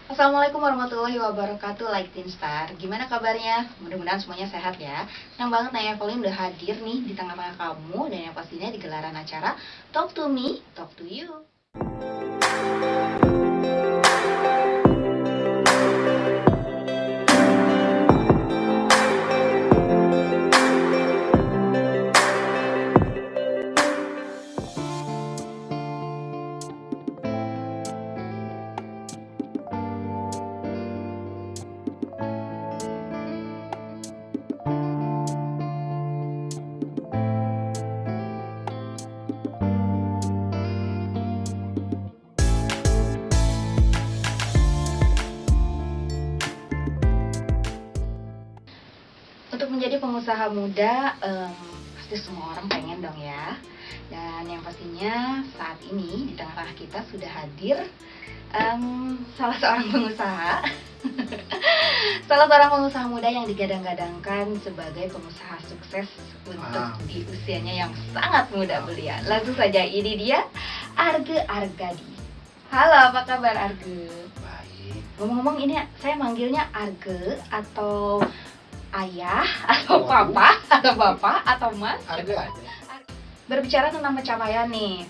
Assalamualaikum warahmatullahi wabarakatuh, like Teen Star. Gimana kabarnya? Mudah-mudahan semuanya sehat ya. Senang banget Naya Evelyn udah hadir nih di tengah-tengah kamu, dan yang pastinya di gelaran acara Talk to Me, Talk to You. Untuk menjadi pengusaha muda, pasti semua orang pengen dong ya. Dan yang pastinya saat ini di tengah-tengah kita sudah hadir salah seorang pengusaha salah seorang pengusaha muda yang digadang-gadangkan sebagai pengusaha sukses untuk di usianya yang sangat muda belia. Langsung saja, ini dia Arge Argadi. Halo, apa kabar Arge? Baik. Ngomong-ngomong, ini saya manggilnya Arge atau ayah atau papa atau bapak atau mas? Arge aja. Berbicara tentang pencapaian nih,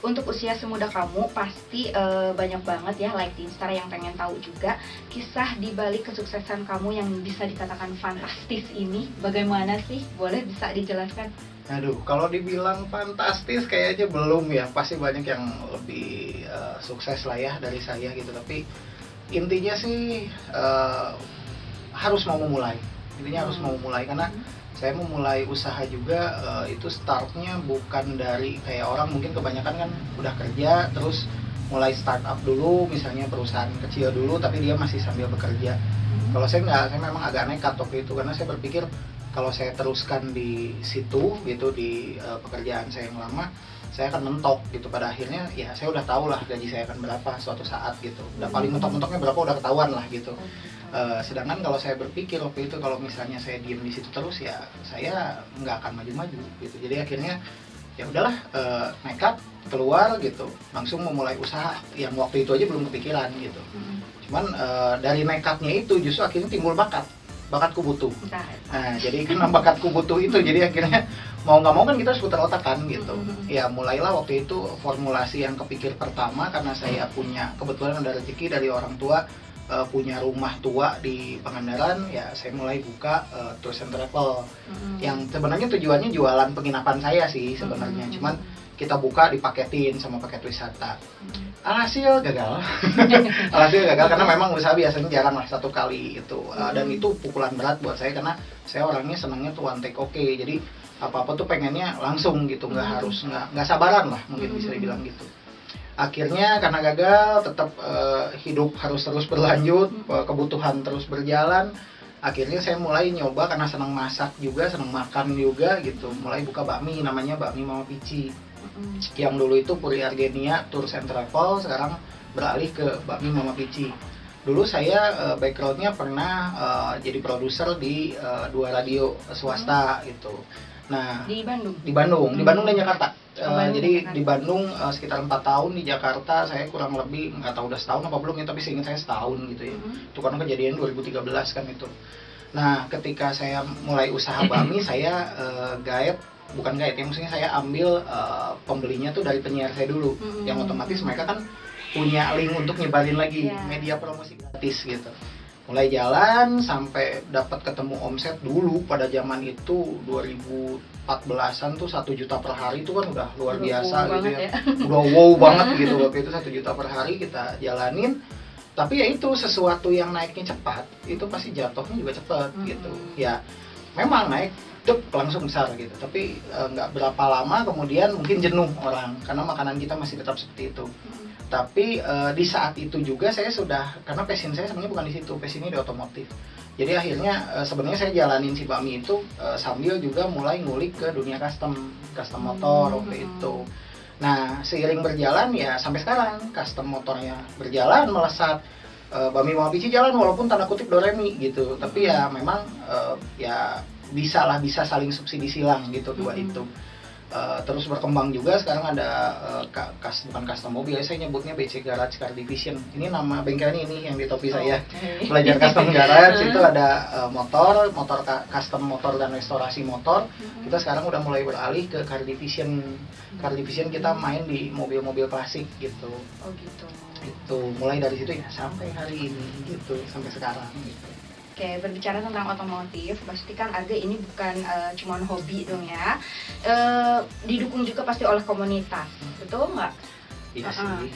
untuk usia semuda kamu pasti banyak banget ya like Teen Star yang pengen tahu juga kisah di balik kesuksesan kamu yang bisa dikatakan fantastis ini. Bagaimana sih? Boleh bisa dijelaskan? Aduh, kalau dibilang fantastis kayaknya belum ya. Pasti banyak yang lebih sukses lah ya dari saya gitu. Tapi intinya sih harus mau memulai. Intinya harus mau mulai, karena saya memulai usaha juga itu startnya bukan dari kayak orang mungkin kebanyakan kan udah kerja terus mulai startup dulu, misalnya perusahaan kecil dulu tapi dia masih sambil bekerja. Kalau saya nggak, saya memang agak nekat waktu itu karena saya berpikir kalau saya teruskan di situ gitu di pekerjaan saya yang lama, saya akan mentok gitu. Pada akhirnya ya saya udah tahu lah gaji saya akan berapa suatu saat gitu, udah paling mentok-mentoknya berapa udah ketahuan lah gitu. Sedangkan kalau saya berpikir waktu itu kalau misalnya saya diem di situ terus ya saya nggak akan maju-maju gitu. Jadi akhirnya ya udahlah, nekat keluar gitu, langsung memulai usaha yang waktu itu aja belum kepikiran gitu. Cuman dari nekatnya itu justru akhirnya timbul bakatku butuh. Nah jadi karena bakatku butuh itu jadi akhirnya mau nggak mau kan kita harus putar otak kan gitu. Ya mulailah waktu itu formulasi yang kepikir pertama karena saya punya kebetulan ada rezeki dari orang tua, punya rumah tua di Pangandaran, ya saya mulai buka tours and travel yang sebenarnya tujuannya jualan penginapan saya sih sebenarnya, cuman kita buka dipaketin sama paket wisata. Alhasil gagal. Alhasil gagal karena memang usaha biasanya jarang lah satu kali itu, dan itu pukulan berat buat saya karena saya orangnya senangnya tuh one take oke, jadi apa-apa tuh pengennya langsung gitu, nggak sabaran lah mungkin bisa dibilang gitu. Akhirnya karena gagal tetap hidup harus terus berlanjut, kebutuhan terus berjalan. Akhirnya saya mulai nyoba karena senang masak juga, senang makan juga gitu. Mulai buka bakmi, namanya bakmi Mama Pici. Yang dulu itu Puri Argenia Tours and Travel, sekarang beralih ke bakmi Mama Pici. Dulu saya backgroundnya pernah jadi produser di 2 radio swasta gitu. Nah, di Bandung dan Jakarta. Jadi di Bandung sekitar 4 tahun, di Jakarta saya kurang lebih nggak tahu udah setahun apa belum ya, tapi seingat saya setahun gitu ya. Itu karena kejadian 2013 kan itu. Nah ketika saya mulai usaha bakmi saya bukan gaet ya, maksudnya saya ambil pembelinya tuh dari penyiar saya dulu, yang otomatis mereka kan punya link untuk nyebarin lagi media promosi gratis gitu. Mulai jalan sampai dapat ketemu omset dulu pada zaman itu 2014-an tuh 1 juta per hari itu kan udah luar biasa gitu ya. Udah wow banget gitu waktu itu 1 juta per hari kita jalanin. Tapi ya itu sesuatu yang naiknya cepat, itu pasti jatuhnya juga cepat gitu. Ya memang naik langsung besar gitu, tapi nggak berapa lama kemudian mungkin jenuh orang karena makanan kita masih tetap seperti itu. Tapi di saat itu juga saya sudah, karena passion saya sebenarnya bukan di situ, passionnya di otomotif. Jadi akhirnya sebenarnya saya jalanin si bakmi itu sambil juga mulai ngulik ke dunia custom motor waktu itu. Nah seiring berjalan ya sampai sekarang custom motornya berjalan melesat, bakmi Mama Pici jalan walaupun tanda kutip doremi gitu. Tapi ya memang ya bisa saling subsidi silang gitu dua itu. terus berkembang juga. Sekarang ada bukan custom mobil, saya nyebutnya BC Garage Car Division. Ini nama bengkelnya ini yang di topi saya. Belajar custom garage itu ada motor custom motor dan restorasi motor. Kita sekarang udah mulai beralih ke car division. Car division kita main di mobil-mobil klasik gitu. Oh gitu. Itu mulai dari situ ya sampai hari ini gitu, sampai sekarang gitu. Oke, berbicara tentang otomotif, pasti kan Arga ini bukan cuma hobi dong ya. Didukung juga pasti oleh komunitas, betul nggak? Iya sih.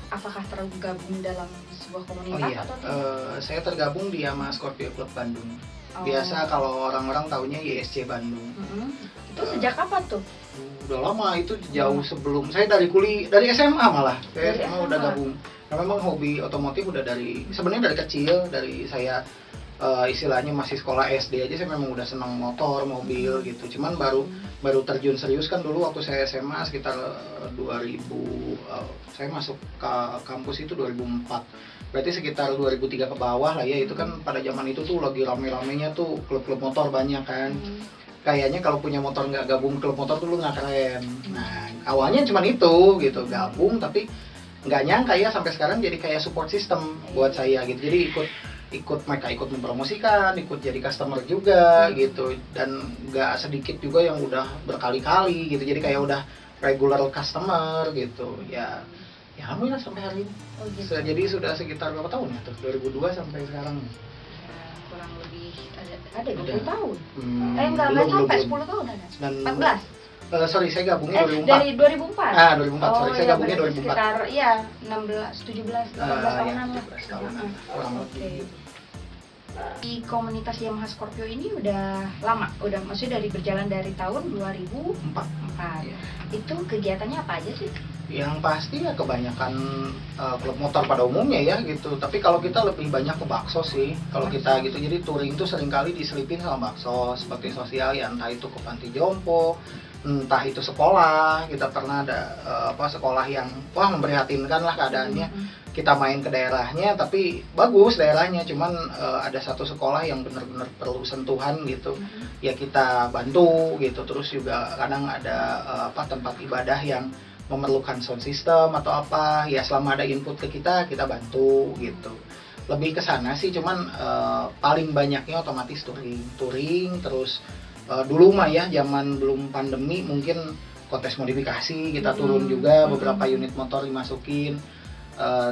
Apakah tergabung dalam sebuah komunitas Oh iya, atau tidak? saya tergabung di Yamaha Scorpio Club Bandung. Oh. Biasa kalau orang-orang taunya YSC Bandung. Itu sejak kapan tuh? Udah lama, itu jauh sebelum saya dari SMA malah. Saya Dari SMA SMA. udah gabung. Nah, memang hobi otomotif udah sebenarnya dari kecil, dari saya istilahnya masih sekolah SD aja saya memang udah senang motor, mobil gitu. Cuman baru terjun serius kan dulu waktu saya SMA sekitar 2000, saya masuk ke kampus itu 2004. Berarti sekitar 2003 ke bawah lah ya. Itu kan pada zaman itu tuh lagi rame-ramenya tuh klub-klub motor banyak kan. Kayaknya kalau punya motor nggak gabung klub motor tuh lu nggak keren. Nah, awalnya cuma itu gitu, gabung, tapi nggak nyangka ya sampai sekarang jadi kayak support system buat saya gitu. Jadi mereka ikut mempromosikan, ikut jadi customer juga gitu, dan nggak sedikit juga yang udah berkali-kali gitu. Jadi kayak udah regular customer gitu ya. Ya alhamdulillah sampai hari ini. Oh, gitu. Jadi sudah sekitar berapa tahun ya tuh? 2002 sampai sekarang. Kurang lebih ada 20 Udah. tahun. Enggak Sampai 10 tahun ada. 14. Sorry, saya gabungnya 2004. Dari 2004. 2004. Sorry, saya gabungnya 2004. Sekitar ya 16, 17, 18 tahunan lah. 17 tahunan. Kurang lebih. Oke. Di komunitas Yamaha Scorpio ini udah lama, maksudnya berjalan dari tahun 2004. Iya. Itu kegiatannya apa aja sih? Yang pasti ya kebanyakan klub motor pada umumnya ya gitu. Tapi kalau kita lebih banyak ke bakso sih. Kalau kita gitu, jadi touring itu seringkali diselipin sama bakso seperti sosial ya, entah itu ke panti jompo, entah itu sekolah. Kita pernah ada sekolah yang memprihatinkan lah keadaannya. Kita main ke daerahnya, tapi bagus daerahnya, cuman ada satu sekolah yang benar-benar perlu sentuhan gitu. Ya kita bantu gitu. Terus juga kadang ada tempat ibadah yang memerlukan sound system atau apa, ya selama ada input ke kita bantu gitu. Lebih ke sana sih, cuman paling banyaknya otomatis touring terus dulu mah ya zaman belum pandemi mungkin kontes modifikasi kita turun juga, beberapa unit motor dimasukin.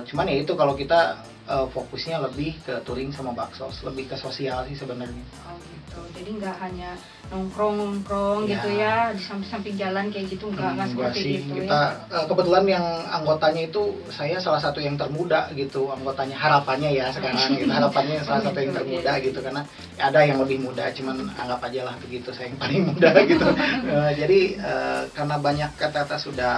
Cuman ya itu kalau kita fokusnya lebih ke touring sama baksos, lebih ke sosial sih sebenarnya. Oh gitu, jadi nggak hanya nongkrong Ya. gitu ya di samping-samping jalan kayak gitu, nggak seperti sih. itu Kita ya. kebetulan yang anggotanya itu saya salah satu yang termuda gitu, anggotanya harapannya ya sekarang gitu. Harapannya salah satu yang termuda gitu, karena ada yang lebih muda, cuman anggap aja lah begitu, saya yang paling muda gitu. Jadi karena banyak kata-kata sudah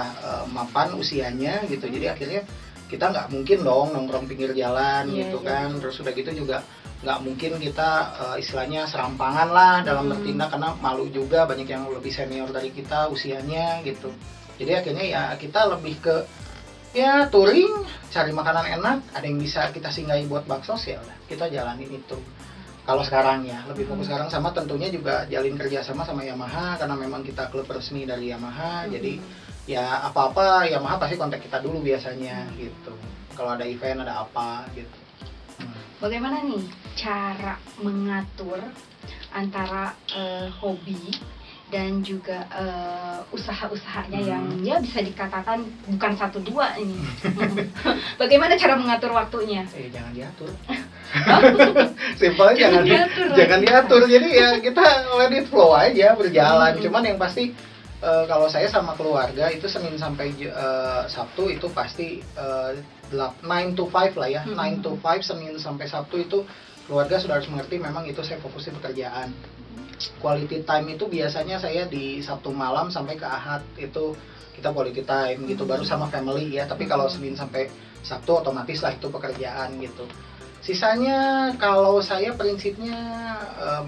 mapan usianya gitu, jadi akhirnya kita nggak mungkin dong nongkrong pinggir jalan gitu kan. Terus udah gitu juga nggak mungkin kita istilahnya serampangan lah dalam bertindak, karena malu juga, banyak yang lebih senior dari kita usianya gitu. Jadi akhirnya ya kita lebih ke ya touring, cari makanan enak, ada yang bisa kita singgahi buat bakso ya udah kita jalanin itu. Kalau sekarang ya lebih fokus sekarang, sama tentunya juga jalin kerjasama sama Yamaha karena memang kita klub resmi dari Yamaha. Jadi ya apa-apa Yamaha pasti kontak kita dulu biasanya gitu. Kalau ada event, ada apa gitu. Bagaimana nih cara mengatur antara hobi dan juga usaha-usahanya yang ya bisa dikatakan bukan 1-2 ini. Bagaimana cara mengatur waktunya? Jangan diatur. Simpelnya jangan diatur. Jadi ya kita let it flow aja, berjalan. Cuman yang pasti kalau saya sama keluarga itu Senin sampai Sabtu itu pasti 9 to 5 lah ya. 9 to 5 Senin sampai Sabtu itu keluarga sudah harus mengerti memang itu saya fokus di pekerjaan. Quality time itu biasanya saya di Sabtu malam sampai ke Ahad itu kita quality time gitu, baru sama family ya. Tapi kalau Senin sampai Sabtu otomatis lah itu pekerjaan gitu. Sisanya kalau saya prinsipnya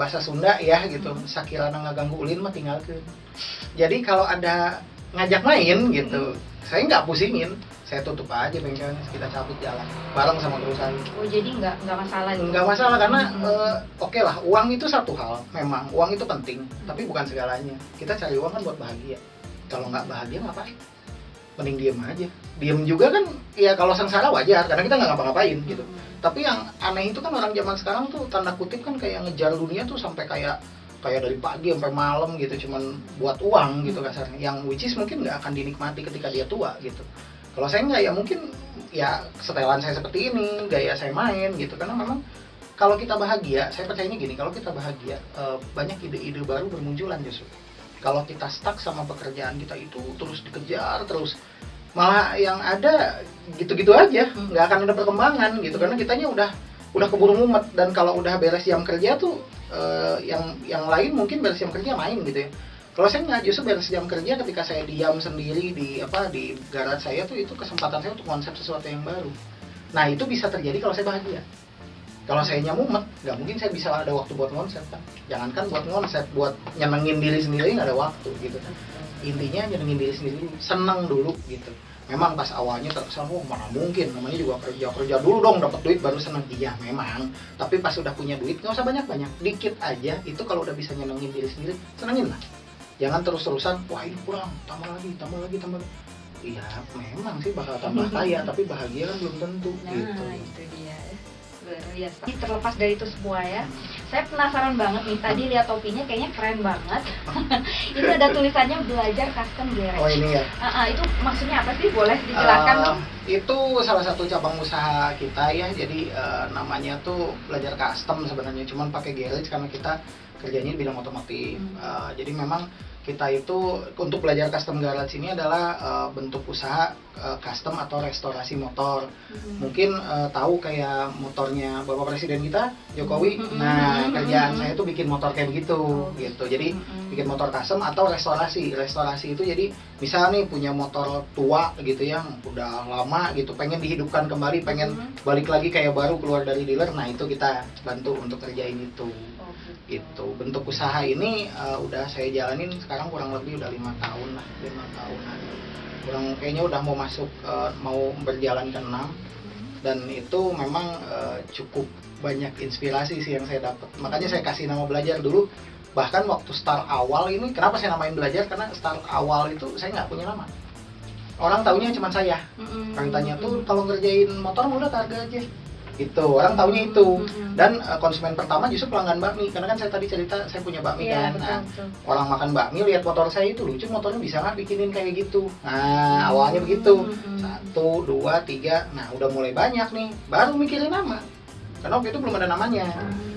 bahasa Sunda ya gitu, sakirana ngaganggu ulin mah tinggalkeun. Jadi kalau ada ngajak main gitu, saya nggak pusingin. saya tutup aja bengkelnya, kita cabut jalan bareng sama perusahaan. Oh jadi nggak masalah gitu? Nggak masalah karena oke lah, uang itu satu hal, memang uang itu penting, tapi bukan segalanya. Kita cari uang kan buat bahagia. Kalau nggak bahagia ngapain? Mending diem aja. Diem juga kan, ya kalau sengsara wajar, karena kita nggak ngapa-ngapain gitu. Tapi yang aneh itu kan orang zaman sekarang tuh tanda kutip kan kayak ngejar dunia tuh sampai kayak dari pagi sampai malam gitu, cuman buat uang gitu kasarnya. Yang which is mungkin nggak akan dinikmati ketika dia tua gitu. Kalau saya nggak, ya mungkin ya setelan saya seperti ini, gaya saya main gitu. Karena memang kalau kita bahagia, saya percayanya gini, kalau kita bahagia banyak ide-ide baru bermunculan justru. Kalau kita stuck sama pekerjaan kita itu terus dikejar terus, malah yang ada gitu-gitu aja, nggak akan ada perkembangan gitu, karena kitanya udah keburu mumet. Dan kalau udah beres jam kerja tuh yang lain mungkin beres jam kerja main gitu ya. Kalau saya nggak, justru beres jam kerja ketika saya diam sendiri di garasi saya tuh, itu kesempatan saya untuk konsep sesuatu yang baru. Nah itu bisa terjadi kalau saya bahagia. Kalau saya mumet, nggak mungkin saya bisa ada waktu buat konsep kan. Jangankan buat konsep, buat nyenengin diri sendiri nggak ada waktu gitu kan. Intinya nyenengin diri sendiri dulu, seneng dulu gitu. Memang pas awalnya terkesan, mana mungkin, namanya juga kerja dulu dong, dapat duit baru seneng. Iya memang, tapi pas udah punya duit nggak usah banyak-banyak, dikit aja. Itu kalau udah bisa nyenengin diri sendiri, senengin lah. Jangan terus-terusan, wah ini kurang, tambah lagi. Iya memang sih bakal tambah kaya, tapi bahagia kan belum tentu gitu. Itu dia, luar biasa. Terlepas dari itu semua ya, saya penasaran banget nih, tadi lihat topinya kayaknya keren banget. Itu ada tulisannya belajar custom garage. Oh ini ya? Itu maksudnya apa sih, boleh dijelaskan dong? Itu salah satu cabang usaha kita ya, jadi namanya tuh belajar custom sebenarnya, cuman pakai garage karena kita kerjanya di bidang otomotif. Jadi memang kita itu untuk belajar custom garage ini adalah bentuk usaha custom atau restorasi motor. Mungkin tahu kayak motornya Bapak Presiden kita Jokowi. Nah kerjaan saya tuh bikin motor kayak begitu gitu. Jadi bikin motor custom atau restorasi. Restorasi itu jadi misal nih punya motor tua gitu ya, udah lama gitu, pengen dihidupkan kembali, pengen balik lagi kayak baru keluar dari dealer. Nah itu kita bantu untuk kerjain itu. Gitu. Bentuk usaha ini udah saya jalanin sekarang kurang lebih udah 5 tahunan. Kayaknya udah mau masuk mau berjalan ke 6. Dan itu memang cukup banyak inspirasi sih yang saya dapat. Makanya saya kasih nama belajar dulu. Bahkan waktu start awal ini, kenapa saya namain belajar? Karena start awal itu saya nggak punya nama. Orang taunya cuma saya. Orang tanya tuh kalau ngerjain motor udah harga aja. Gitu, orang taunya itu. Dan konsumen pertama justru pelanggan bakmi, karena kan saya tadi cerita saya punya bakmi kan. Nah, orang makan bakmi lihat motor saya itu lucu, motornya bisa nggak bikinin kayak gitu. Nah awalnya begitu, 1, 2, 3, nah udah mulai banyak nih, baru mikirin nama, karena waktu itu belum ada namanya.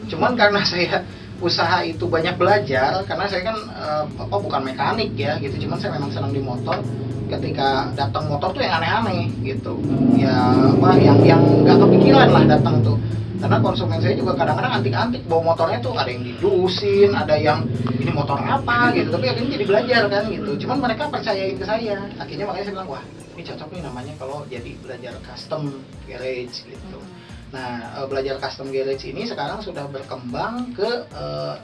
Cuman karena saya usaha itu banyak belajar, karena saya kan bukan mekanik ya gitu, cuman saya memang senang di motor. Ketika datang motor tuh yang aneh-aneh gitu, ya yang nggak kepikiran lah datang tuh. Karena konsumen saya juga kadang-kadang antik-antik bawa motornya tuh, ada yang didusin, ada yang ini motor apa gitu, tapi akhirnya jadi belajar kan gitu. Cuman mereka percayain ke saya, akhirnya makanya saya bilang, wah ini cocok nih namanya kalau jadi belajar custom garage gitu. Nah belajar custom garage ini sekarang sudah berkembang ke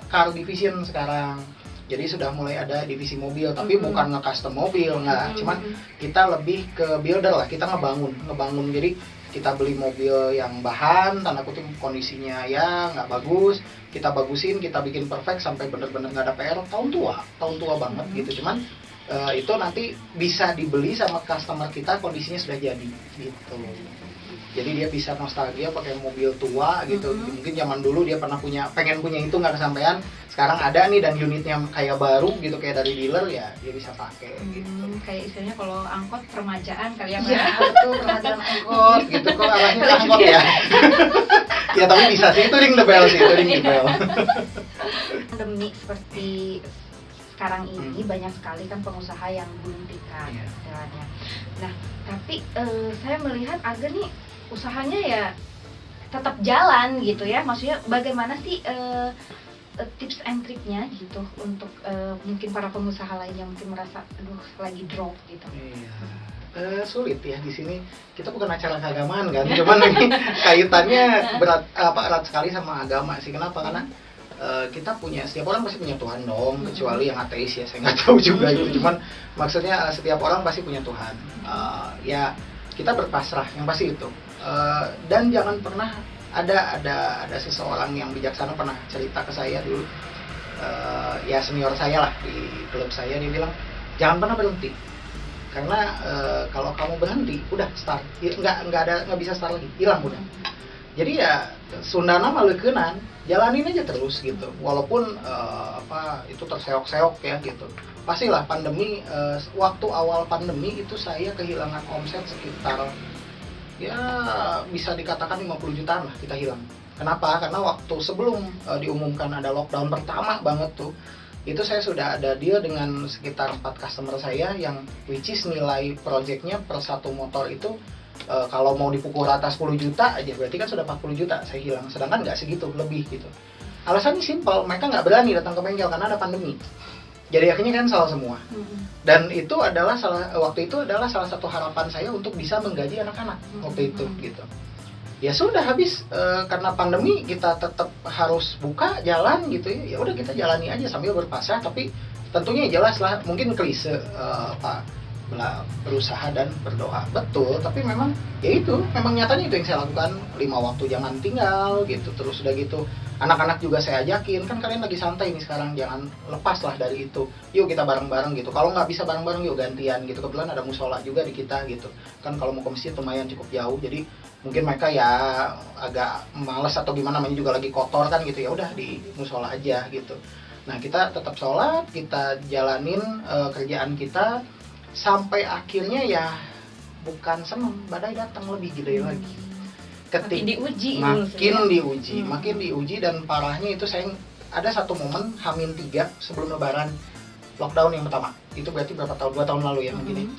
car division sekarang. Jadi sudah mulai ada divisi mobil, tapi bukan nge-custom mobil, nggak. Cuman kita lebih ke builder lah, kita ngebangun. Jadi kita beli mobil yang bahan, tanda kutip kondisinya ya nggak bagus, kita bagusin, kita bikin perfect sampai bener-bener nggak ada PR, tahun tua banget gitu. Cuman itu nanti bisa dibeli sama customer kita, kondisinya sudah jadi gitu. Jadi dia bisa nostalgia pakai mobil tua gitu. Mungkin zaman dulu dia pengen punya itu nggak kesampaian. Sekarang ada nih dan unitnya kayak baru gitu, kayak dari dealer, ya dia bisa pakai gitu. Kayak istilahnya kalau angkot permajaan kali ya. Iya betul, permajaan angkot gitu. Kok arahnya ke angkot ya? Ya tapi bisa sih, itu ring the bell sih, itu ring the bell. Pandemi seperti sekarang ini banyak sekali kan pengusaha yang gulung tikar istilahnya. Nah tapi saya melihat Aga nih usahanya ya tetap jalan gitu ya, maksudnya bagaimana sih tips and triknya gitu untuk mungkin para pengusaha lain yang mungkin merasa aduh lagi drop gitu. Iya. Sulit ya di sini, kita bukan acara keagamaan kan, cuman ini kaitannya erat sekali sama agama sih. Kenapa? Karena kita setiap orang pasti punya Tuhan dong, kecuali yang ateis ya, saya nggak tahu juga gitu. Cuman maksudnya setiap orang pasti punya Tuhan. Ya kita berpasrah, yang pasti itu. Dan jangan pernah ada seseorang yang bijaksana pernah cerita ke saya dulu, ya senior saya lah di klub saya, dia bilang jangan pernah berhenti, karena kalau kamu berhenti udah start, nggak bisa start lagi, hilang udah. Jadi ya Sundana maleukeunana, jalanin aja terus gitu, walaupun itu terseok-seok ya gitu. Pastilah pandemi, waktu awal pandemi itu saya kehilangan omset sekitar ya bisa dikatakan 50 jutaan lah kita hilang. Kenapa? Karena waktu sebelum diumumkan ada lockdown pertama banget tuh, itu saya sudah ada deal dengan sekitar 4 customer saya yang which is nilai projectnya per satu motor itu kalau mau dipukul rata 10 juta aja berarti kan sudah 40 juta saya hilang, sedangkan nggak segitu, lebih gitu. Alasannya simpel, mereka nggak berani datang ke bengkel karena ada pandemi. Jadi akhirnya cancel semua. Dan itu adalah waktu itu adalah salah satu harapan saya untuk bisa menggaji anak-anak waktu itu gitu. Ya sudah habis karena pandemi kita tetap harus buka jalan gitu ya. Ya udah kita jalani aja sambil berpasrah, tapi tentunya jelas lah mungkin klise berusaha dan berdoa, betul, tapi memang ya itu memang nyatanya itu yang saya lakukan. 5 waktu jangan tinggal gitu, terus udah gitu anak-anak juga saya ajakin, kan kalian lagi santai nih sekarang, jangan lepas lah dari itu, yuk kita bareng-bareng gitu, kalau nggak bisa bareng-bareng yuk gantian gitu. Kebetulan ada musola juga di kita gitu kan, kalau mau ke masjid lumayan cukup jauh, jadi mungkin mereka ya agak males atau gimana, namanya juga lagi kotor kan gitu, ya udah di musola aja gitu. Nah kita tetap sholat, kita jalanin kerjaan kita sampai akhirnya ya bukan seneng, badai datang lebih gede lagi. Makin diuji dan parahnya itu saya ada satu momen H-3 sebelum lebaran lockdown yang pertama. Itu berarti berapa tahun? 2 tahun lalu ya mungkin.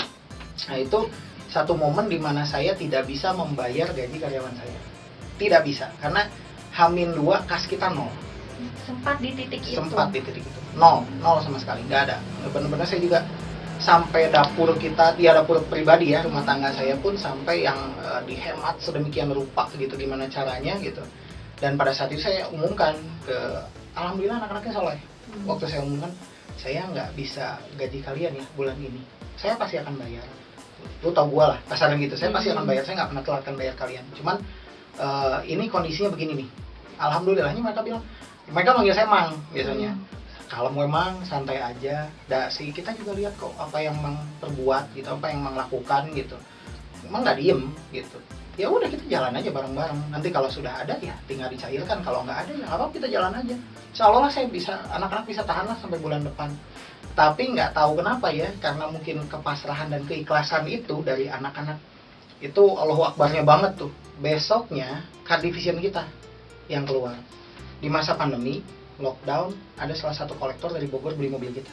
Nah itu satu momen di mana saya tidak bisa membayar gaji karyawan saya. Tidak bisa karena H-2 kas kita 0. Sempat di titik itu. Nol sama sekali, nggak ada. Benar-benar saya juga sampai dapur kita, ya dapur pribadi ya, rumah tangga saya pun sampai yang dihemat sedemikian rupa gitu, gimana caranya gitu. Dan pada saat itu saya umumkan alhamdulillah anak-anaknya soleh. Waktu saya umumkan, saya nggak bisa gaji kalian ya bulan ini, saya pasti akan bayar. Lu tau gue lah, kasarnya gitu, saya pasti akan bayar, saya nggak pernah telatkan bayar kalian. Cuman ini kondisinya begini nih. Alhamdulillahnya mereka manggil saya Mang biasanya. Kalau memang santai aja, kita juga lihat kok apa yang Mang perbuat gitu, apa yang Mang lakukan gitu. Emang nggak diem gitu. Ya udah kita jalan aja bareng-bareng. Nanti kalau sudah ada ya tinggal dicairkan. Kalau nggak ada ya apa kita jalan aja. Seolah-olah saya bisa, anak-anak bisa tahan lah sampai bulan depan. Tapi nggak tahu kenapa ya, karena mungkin kepasrahan dan keikhlasan itu dari anak-anak itu Allahu Akbarnya banget tuh. Besoknya car division kita yang keluar di masa pandemi. Lockdown, ada salah satu kolektor dari Bogor beli mobil kita.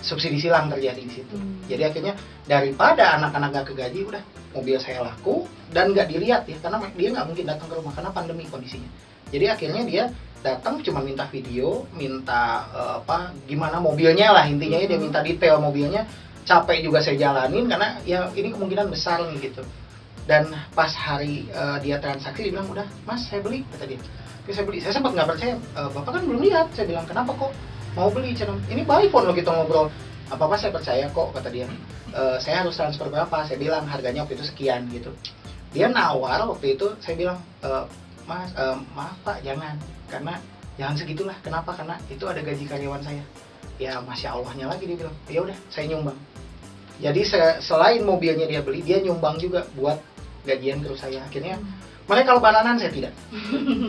Subsidi silang terjadi di situ. Jadi akhirnya daripada anak-anak gak kegaji, udah mobil saya laku dan gak dilihat ya, karena dia gak mungkin datang ke rumah karena pandemi kondisinya. Jadi akhirnya dia datang cuma minta video, minta gimana mobilnya lah intinya ya, dia minta detail mobilnya. Capek juga saya jalanin karena ya ini kemungkinan besar nih gitu. Dan pas hari dia transaksi dia bilang, udah Mas saya beli, kata dia. Saya sempat nggak percaya, Bapak kan belum lihat. Saya bilang, kenapa kok mau beli? Ini by phone loh kita ngobrol. Apa saya percaya kok, kata dia. Saya harus transfer berapa? Saya bilang harganya waktu itu sekian gitu. Dia nawar waktu itu, saya bilang, Mas, maaf Pak, jangan, karena jangan segitulah. Kenapa? Karena itu ada gaji karyawan saya. Ya Masya Allahnya lagi dia bilang, ya udah saya nyumbang. Jadi selain mobilnya dia beli, dia nyumbang juga buat gajian kru saya. Akhirnya mereka lebaranan, saya tidak.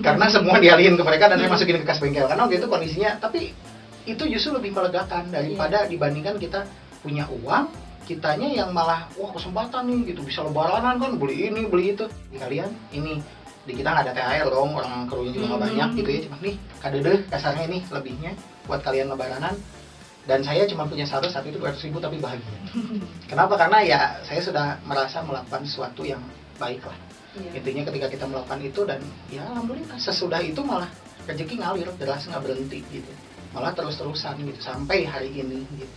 Karena semua dialihin ke mereka dan saya masukin ke kas bengkel. Karena waktu itu kondisinya, tapi itu justru lebih melegakan daripada dibandingkan kita punya uang, kitanya yang malah, wah kesempatan nih gitu, bisa lebaranan kan, beli ini, beli itu. Di kalian, ini, di kita nggak ada THR dong, orang krunya juga nggak banyak gitu ya. Cuma nih, kadedeh kasarnya ini lebihnya buat kalian lebaranan. Dan saya cuma punya saldo saat itu 200.000 tapi bahagia. Kenapa? Karena ya saya sudah merasa melakukan sesuatu yang baik lah. Intinya ketika kita melakukan itu dan ya alhamdulillah sesudah itu malah rezeki ngalir deras, nggak berhenti gitu, malah terus-terusan gitu sampai hari ini gitu.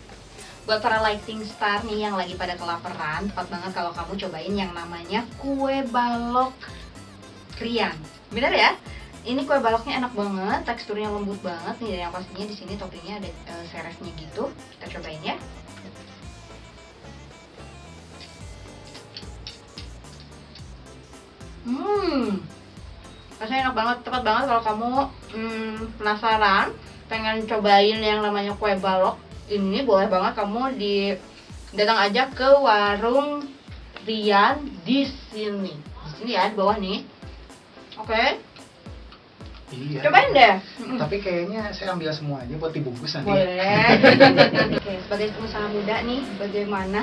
Buat para lighting star nih yang lagi pada kelaparan, tepat banget kalau kamu cobain yang namanya kue balok krian. Bener ya? Ini kue baloknya enak banget, teksturnya lembut banget nih, yang pastinya di sini toppingnya ada seresnya gitu. Kita cobain ya. Rasanya enak banget, tepat banget kalau kamu penasaran, pengen cobain yang namanya kue balok ini, boleh banget kamu datang aja ke warung Rian di sini. Di sini ya, di bawah nih. Oke. Iya. Cobain deh. Tapi kayaknya saya ambil semua aja buat dibungkus nanti. Boleh. Oke, sebagai pengusaha muda nih, bagaimana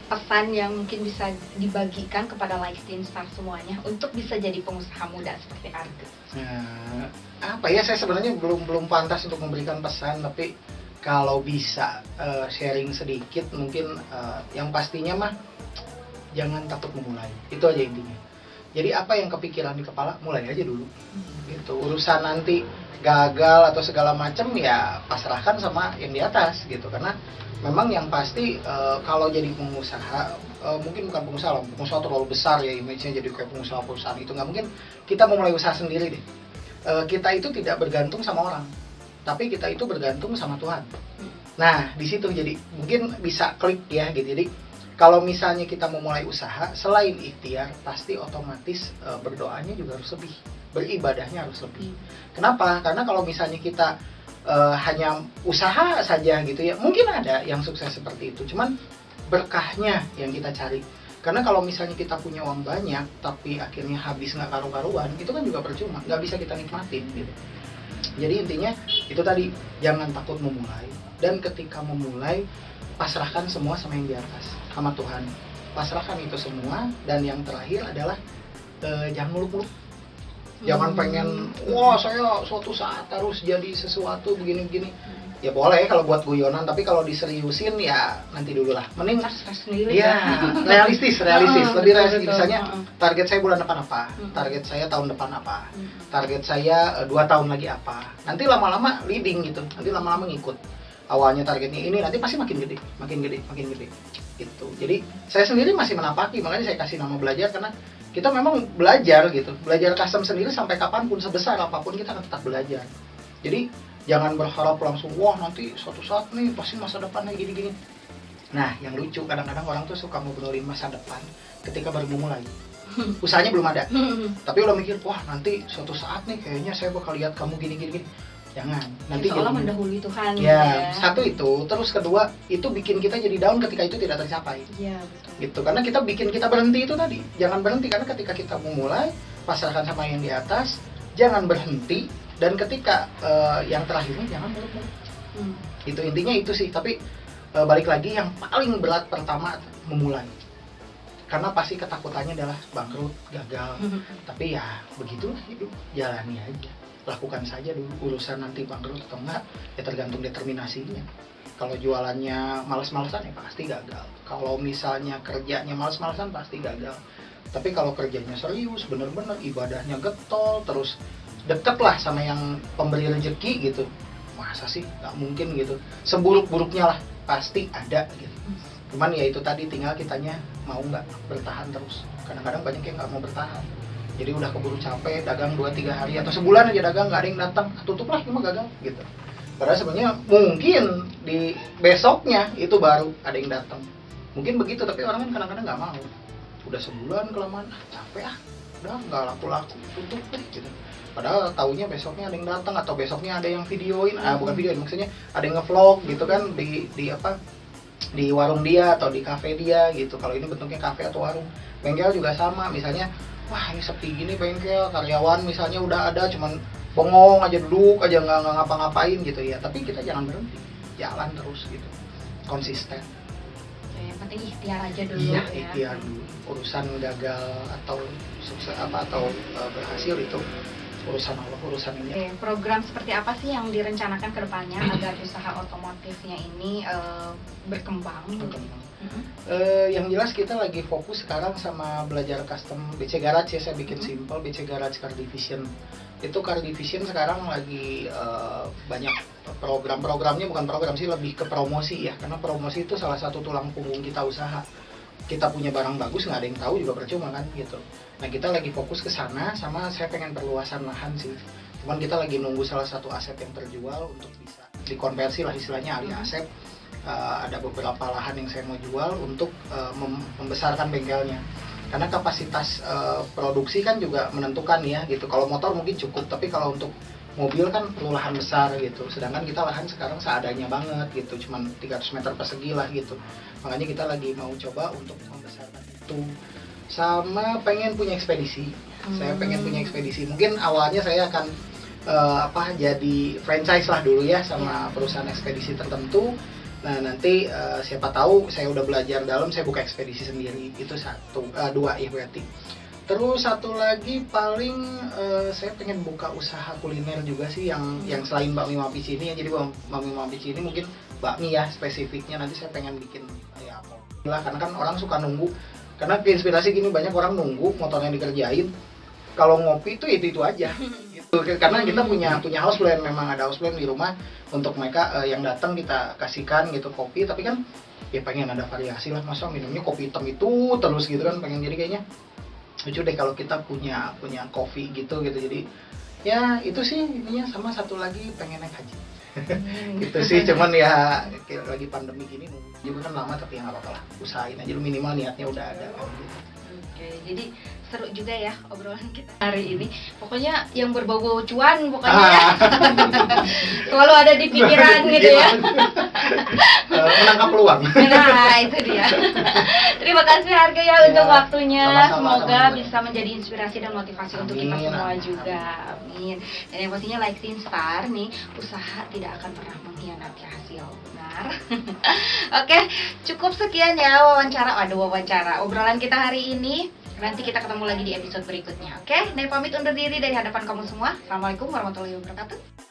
pesan yang mungkin bisa dibagikan kepada Lightstin Star semuanya untuk bisa jadi pengusaha muda seperti Argus? Nah, apa ya, saya sebenarnya belum pantas untuk memberikan pesan, tapi kalau bisa sharing sedikit mungkin, yang pastinya mah jangan takut memulai. Itu aja intinya. Jadi apa yang kepikiran di kepala, mulai aja dulu. Gitu. Urusan nanti gagal atau segala macam ya pasrahkan sama yang di atas gitu. Karena memang yang pasti kalau jadi pengusaha, mungkin bukan pengusaha terlalu besar ya image-nya jadi kayak pengusaha perusahaan, itu nggak mungkin. Kita mau mulai usaha sendiri deh. Kita itu tidak bergantung sama orang, tapi kita itu bergantung sama Tuhan. Nah di situ jadi mungkin bisa klik ya gitu. Jadi kalau misalnya kita mau mulai usaha, selain ikhtiar, pasti otomatis berdoanya juga harus lebih, beribadahnya harus lebih. Kenapa? Karena kalau misalnya kita hanya usaha saja gitu ya, mungkin ada yang sukses seperti itu. Cuman berkahnya yang kita cari. Karena kalau misalnya kita punya uang banyak, tapi akhirnya habis nggak karu-karuan, itu kan juga percuma, nggak bisa kita nikmatin gitu. Jadi intinya itu tadi, jangan takut memulai. Dan ketika memulai, pasrahkan semua sama yang di atas, sama Tuhan. Pasrahkan itu semua. Dan yang terakhir adalah jangan muluk-muluk. Jangan pengen, wah saya suatu saat harus jadi sesuatu begini-begini. Ya boleh kalau buat guyonan, tapi kalau diseriusin ya nanti dulu lah. Mending sendiri. Ya, realistis, lebih realistis. Misalnya target saya bulan depan apa, target saya tahun depan apa, target saya 2 tahun lagi apa. Nanti lama-lama leading gitu, nanti lama-lama ngikut. Awalnya targetnya ini, nanti pasti makin gede gitu. Jadi saya sendiri masih menapaki, makanya saya kasih nama belajar, karena kita memang belajar gitu, belajar custom sendiri sampai kapanpun, sebesar apapun kita akan tetap belajar. Jadi jangan berharap langsung, wah nanti suatu saat nih pasti masa depannya gini-gini. Nah yang lucu, kadang-kadang orang tuh suka ngobrolin masa depan ketika baru memulai, usahanya belum ada, tapi udah mikir, wah nanti suatu saat nih kayaknya saya bakal lihat kamu gini-gini. Jangan, nanti seolah mendahului Tuhan ya. Satu itu, terus kedua itu bikin kita jadi down ketika itu tidak tercapai. Iya betul. Gitu, karena kita bikin kita berhenti itu tadi. Jangan berhenti, karena ketika kita memulai, pasrahkan sama yang di atas, jangan berhenti. Dan ketika yang terakhirnya jangan muluk-muluk. Itu intinya itu sih. Tapi balik lagi, yang paling berat pertama memulai. Karena pasti ketakutannya adalah bangkrut, gagal. Tapi ya begitulah hidup, jalani aja. Lakukan saja dulu. Urusan nanti bangkrut atau enggak ya tergantung determinasinya. Kalau jualannya malas-malasan ya pasti gagal. Kalau misalnya kerjanya malas-malasan pasti gagal. Tapi kalau kerjanya serius, bener-bener ibadahnya getol, terus deket lah sama yang pemberi rezeki gitu, masa sih nggak mungkin gitu. Seburuk-buruknya lah pasti ada gitu. Cuman ya itu tadi, tinggal kitanya mau nggak bertahan terus. Kadang-kadang banyak yang nggak mau bertahan, jadi udah keburu capek, dagang 2-3 hari atau sebulan aja dagang nggak ada yang datang, tutup lah, cuma gagal gitu. Padahal sebenarnya mungkin di besoknya itu baru ada yang datang, mungkin begitu. Tapi orang kan kadang-kadang nggak mau, udah sebulan kelamaan, capek udah nggak laku-laku, tutup deh gitu. Padahal taunya besoknya ada yang datang, atau besoknya ada yang videoin, bukan videoin, maksudnya ada yang ngevlog gitu kan di warung dia atau di kafe dia gitu. Kalau ini bentuknya kafe atau warung. Bengkel juga sama, misalnya wah ini sepi gini bengkel, karyawan misalnya udah ada, cuman bengong aja, duduk aja, nggak ngapa-ngapain gitu ya. Tapi kita jangan berhenti, jalan terus gitu, konsisten. Yang penting ikhtiar aja dulu. Iya, ikhtiar dulu. Urusan gagal atau sukses atau berhasil itu urusan Allah, urusan ini. Program seperti apa sih yang direncanakan ke depannya agar usaha otomotifnya ini berkembang? Yang jelas kita lagi fokus sekarang sama belajar custom BC Garage ya. Saya bikin simple, BC Garage Car Division. Itu Car Division sekarang lagi banyak programnya, bukan program sih, lebih ke promosi ya. Karena promosi itu salah satu tulang punggung kita usaha. Kita punya barang bagus, nggak ada yang tahu juga percuma kan gitu. Nah kita lagi fokus ke sana, sama saya pengen perluasan lahan sih. Cuman kita lagi nunggu salah satu aset yang terjual untuk bisa dikonversi lah istilahnya, alih aset. Ada beberapa lahan yang saya mau jual untuk membesarkan bengkelnya. karena kapasitas produksi kan juga menentukan ya gitu. Kalau motor mungkin cukup, tapi kalau untuk mobil kan perlu lahan besar gitu, sedangkan kita lahan sekarang seadanya banget gitu, cuman 300 meter persegi lah gitu. Makanya kita lagi mau coba untuk membesarkan itu, sama pengen punya ekspedisi. Saya pengen punya ekspedisi, mungkin awalnya saya akan jadi franchise lah dulu ya sama perusahaan ekspedisi tertentu. Nah nanti siapa tahu saya udah belajar dalam, saya buka ekspedisi sendiri. Itu dua ya berarti. Terus satu lagi paling saya pengen buka usaha kuliner juga sih yang selain bakmi Mapici ini ya. Jadi bakmi Mapici ini mungkin bakmi ya spesifiknya, nanti saya pengen bikin ya apa lah, karena kan orang suka nunggu. Karena inspirasi gini, banyak orang nunggu motornya dikerjain, kalau ngopi itu aja gitu. Karena kita punya house blend, memang ada house blend di rumah untuk mereka yang datang kita kasihkan gitu kopi, tapi kan ya pengen ada variasi lah, masa minumnya kopi hitam itu terus gitu kan, pengen. Jadi kayaknya lucu deh kalau kita punya kopi gitu. Jadi ya itu sih ininya, sama satu lagi pengen naik haji. Gitu sih, cuman ya lagi pandemi gini juga kan lama, tapi ya nggak apa-apa lah, usahain aja dulu, minimal niatnya udah ada gitu. Oke, jadi seru juga ya obrolan kita hari ini. Pokoknya yang berbau-bau cuan pokoknya ya. Selalu ada di pikiran gitu ya. Menangkap peluang. Nah, itu dia. Terima kasih Harga ya untuk waktunya. Semoga bisa menjadi inspirasi dan motivasi untuk kita semua juga. Amin. Dan yang pastinya like Star nih, usaha tidak akan pernah mengkhianati hasil. Benar. Oke, cukup sekian ya wawancara obrolan kita hari ini. Nanti kita ketemu lagi di episode berikutnya. Oke, Nay pamit undur diri dari hadapan kamu semua. Assalamualaikum warahmatullahi wabarakatuh.